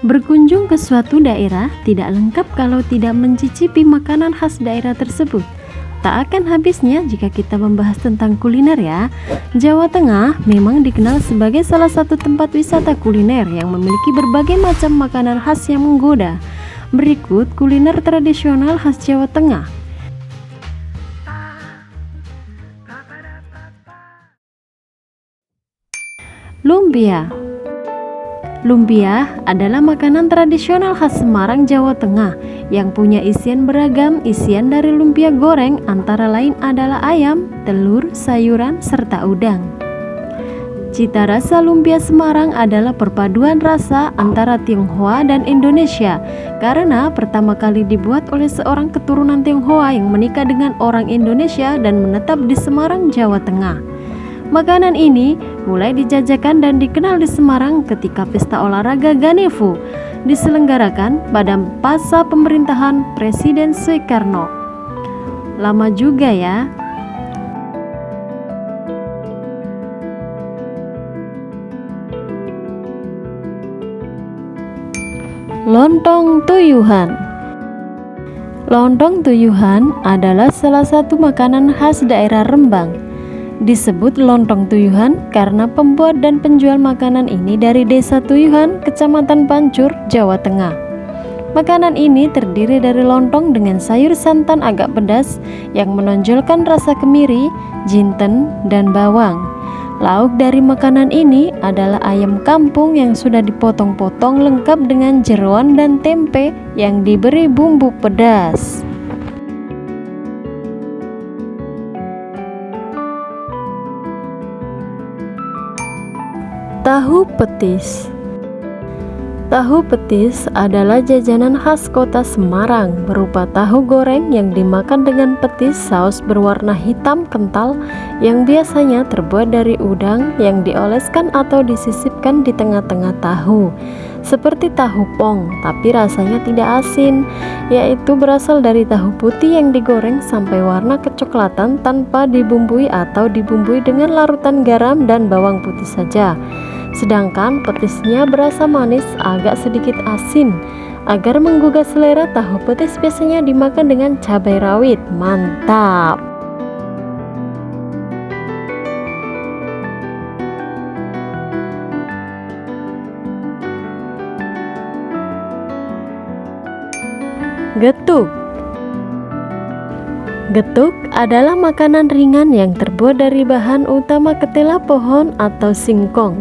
Berkunjung ke suatu daerah tidak lengkap kalau tidak mencicipi makanan khas daerah tersebut. Tak akan habisnya jika kita membahas tentang kuliner ya. Jawa Tengah memang dikenal sebagai salah satu tempat wisata kuliner yang memiliki berbagai macam makanan khas yang menggoda. Berikut kuliner tradisional khas Jawa Tengah. Lumpia. Lumpia adalah makanan tradisional khas Semarang, Jawa Tengah yang punya isian beragam. Isian dari lumpia goreng antara lain adalah ayam, telur, sayuran, serta udang. Cita rasa lumpia Semarang adalah perpaduan rasa antara Tionghoa dan Indonesia karena pertama kali dibuat oleh seorang keturunan Tionghoa yang menikah dengan orang Indonesia dan menetap di Semarang, Jawa Tengah. Makanan ini mulai dijajakan dan dikenal di Semarang ketika pesta olahraga Ganevo diselenggarakan pada masa pemerintahan Presiden Soekarno. Lama juga ya. Lontong Tuyuhan. Lontong Tuyuhan adalah salah satu makanan khas daerah Rembang. Disebut lontong Tuyuhan karena pembuat dan penjual makanan ini dari Desa Tuyuhan, Kecamatan Pancur, Jawa Tengah. Makanan ini terdiri dari lontong dengan sayur santan agak pedas yang menonjolkan rasa kemiri, jinten, dan bawang. Lauk dari makanan ini adalah ayam kampung yang sudah dipotong-potong lengkap dengan jeroan dan tempe yang diberi bumbu pedas. Tahu petis. Tahu petis adalah jajanan khas kota Semarang berupa tahu goreng yang dimakan dengan petis saus berwarna hitam kental yang biasanya terbuat dari udang yang dioleskan atau disisipkan di tengah-tengah tahu. Seperti tahu pong, tapi rasanya tidak asin, yaitu berasal dari tahu putih yang digoreng sampai warna kecoklatan tanpa dibumbui atau dibumbui dengan larutan garam dan bawang putih saja. Sedangkan petisnya berasa manis, agak sedikit asin. Agar menggugah selera, tahu petis biasanya dimakan dengan cabai rawit. Mantap! Getuk. Getuk adalah makanan ringan yang terbuat dari bahan utama ketela pohon atau singkong.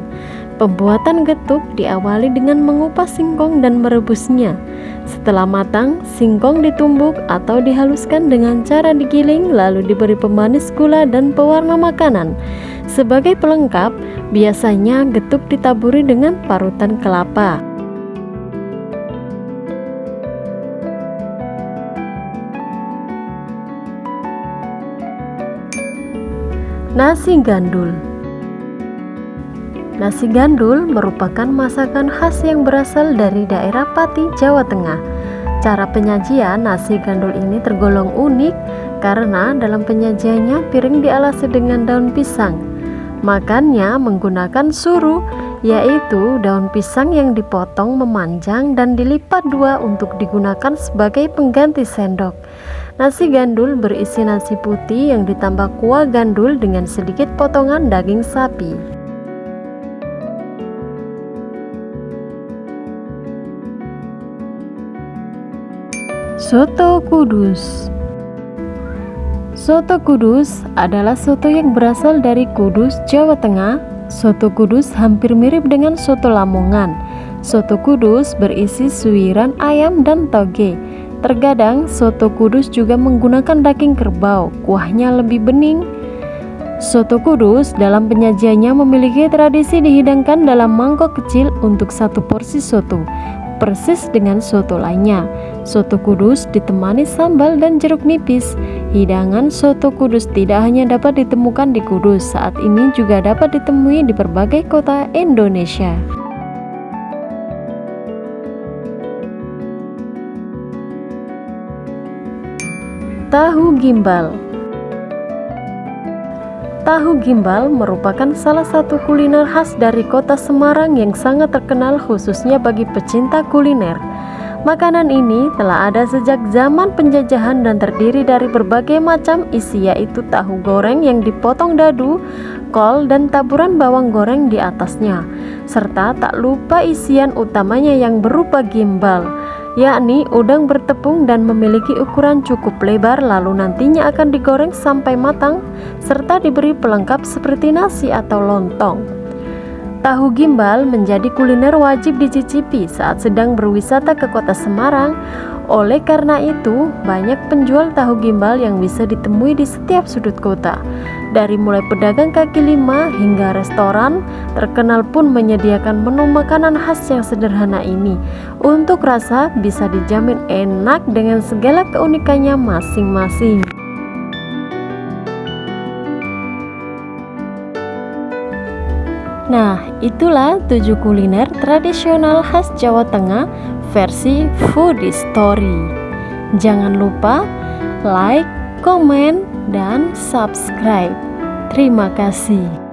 Pembuatan getuk diawali dengan mengupas singkong dan merebusnya. Setelah matang, singkong ditumbuk atau dihaluskan dengan cara digiling lalu diberi pemanis gula dan pewarna makanan. Sebagai pelengkap, biasanya getuk ditaburi dengan parutan kelapa. Nasi gandul. Nasi gandul merupakan masakan khas yang berasal dari daerah Pati, Jawa Tengah. Cara penyajian nasi gandul ini tergolong unik karena dalam penyajiannya piring dialasi dengan daun pisang. Makannya menggunakan suru, yaitu daun pisang yang dipotong memanjang dan dilipat dua untuk digunakan sebagai pengganti sendok. Nasi gandul berisi nasi putih yang ditambah kuah gandul dengan sedikit potongan daging sapi. Soto Kudus. Soto Kudus adalah soto yang berasal dari Kudus, Jawa Tengah. Soto Kudus hampir mirip dengan soto Lamongan. Soto Kudus berisi suiran ayam dan toge. Terkadang soto Kudus juga menggunakan daging kerbau, kuahnya lebih bening. Soto Kudus dalam penyajiannya memiliki tradisi dihidangkan dalam mangkok kecil untuk satu porsi soto, persis dengan soto lainnya. Soto Kudus ditemani sambal dan jeruk nipis. Hidangan soto Kudus tidak hanya dapat ditemukan di Kudus, saat ini juga dapat ditemui di berbagai kota Indonesia. Tahu gimbal. Tahu gimbal merupakan salah satu kuliner khas dari kota Semarang yang sangat terkenal khususnya bagi pecinta kuliner. Makanan ini telah ada sejak zaman penjajahan dan terdiri dari berbagai macam isi, yaitu tahu goreng yang dipotong dadu, kol, dan taburan bawang goreng di atasnya. Serta tak lupa isian utamanya yang berupa gimbal, yakni udang bertepung dan memiliki ukuran cukup lebar, lalu nantinya akan digoreng sampai matang serta diberi pelengkap seperti nasi atau lontong. Tahu gimbal menjadi kuliner wajib dicicipi saat sedang berwisata ke kota Semarang. Oleh karena itu, banyak penjual tahu gimbal yang bisa ditemui di setiap sudut kota. Dari mulai pedagang kaki lima hingga restoran terkenal pun menyediakan menu makanan khas yang sederhana ini. Untuk rasa bisa dijamin enak dengan segala keunikannya masing-masing. Nah, itulah 7 kuliner tradisional khas Jawa Tengah versi Foodie Story. Jangan lupa like, komen, dan subscribe. Terima kasih.